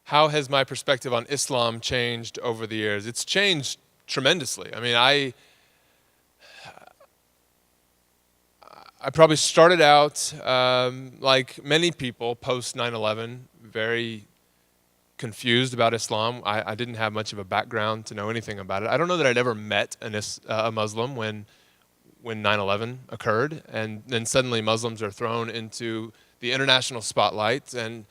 How has my perspective on Islam changed over the years? It's changed tremendously. I mean, I probably started out like many people post 9/11, very confused about Islam. I didn't have much of a background to know anything about it. I don't know that I'd ever met a Muslim when 9/11 occurred, and then suddenly Muslims are thrown into the international spotlight. And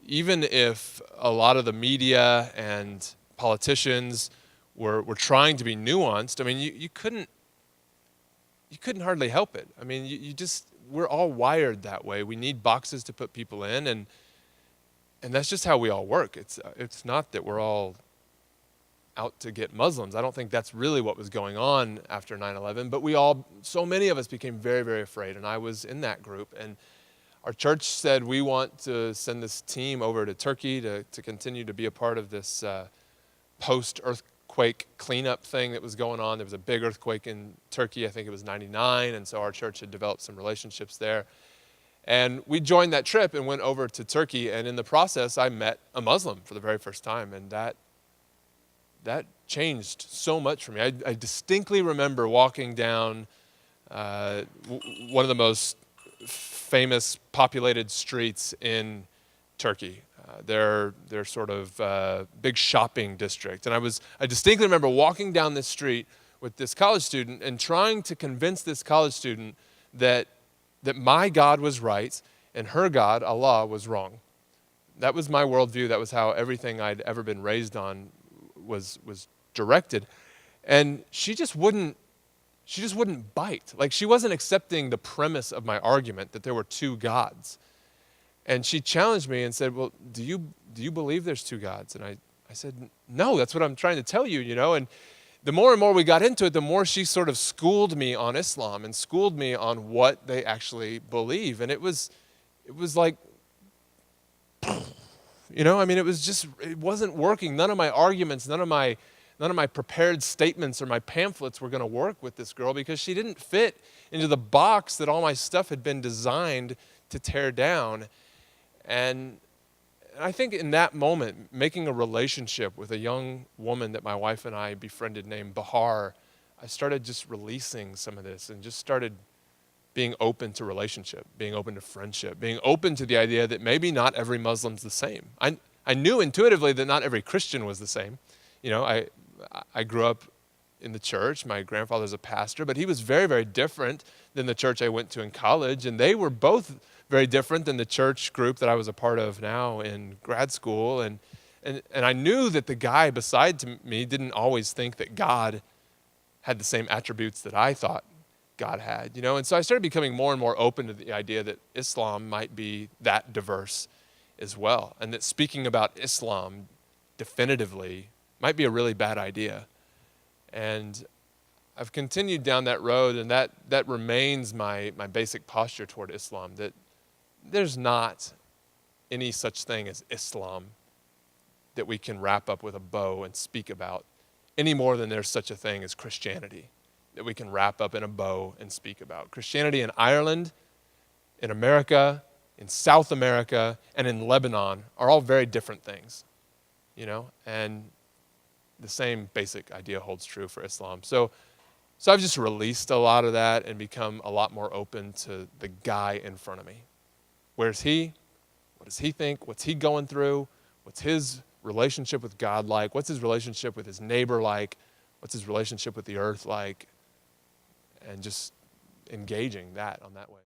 even if a lot of the media and politicians were trying to be nuanced, I mean, you couldn't hardly help it. I mean, we're all wired that way. We need boxes to put people in, and that's just how we all work. It's not that we're all out to get Muslims. I don't think that's really what was going on after 9/11, but so many of us became very, very afraid, and I was in that group. And our church said, we want to send this team over to Turkey to continue to be a part of this post-earthquake cleanup thing that was going on. There was a big earthquake in Turkey, I think it was 99, and so our church had developed some relationships there. And we joined that trip and went over to Turkey, and in the process, I met a Muslim for the very first time, and that changed so much for me. I distinctly remember walking down one of the most famous populated streets in Turkey. They're sort of big shopping district. And I distinctly remember walking down this street with this college student and trying to convince this college student that my God was right and her God, Allah, was wrong. That was my worldview. That was how everything I'd ever been raised on was directed. And she just wouldn't bite. Like, she wasn't accepting the premise of my argument that there were two gods. And she challenged me and said, well, do you believe there's two gods? And I said, no, that's what I'm trying to tell you, And the more and more we got into it, the more she sort of schooled me on Islam and schooled me on what they actually believe. And it was like, I mean, it wasn't working. None of my arguments, none of my prepared statements or my pamphlets were going to work with this girl because she didn't fit into the box that all my stuff had been designed to tear down. And I think in that moment, making a relationship with a young woman that my wife and I befriended named Bahar, I started just releasing some of this and just started being open to relationship, being open to friendship, being open to the idea that maybe not every Muslim's the same. I knew intuitively that not every Christian was the same. I grew up in the church. My grandfather's a pastor, but he was very, very different than the church I went to in college, and they were both very different than the church group that I was a part of now in grad school. And I knew that the guy beside me didn't always think that God had the same attributes that I thought God had, And so I started becoming more and more open to the idea that Islam might be that diverse as well, and that speaking about Islam definitively might be a really bad idea. And I've continued down that road, and that remains my basic posture toward Islam, that there's not any such thing as Islam that we can wrap up with a bow and speak about, any more than there's such a thing as Christianity that we can wrap up in a bow and speak about. Christianity in Ireland, in America, in South America, and in Lebanon are all very different things, and the same basic idea holds true for Islam. So I've just released a lot of that and become a lot more open to the guy in front of me. Where's he? What does he think? What's he going through? What's his relationship with God like? What's his relationship with his neighbor like? What's his relationship with the earth like? And just engaging that on that way.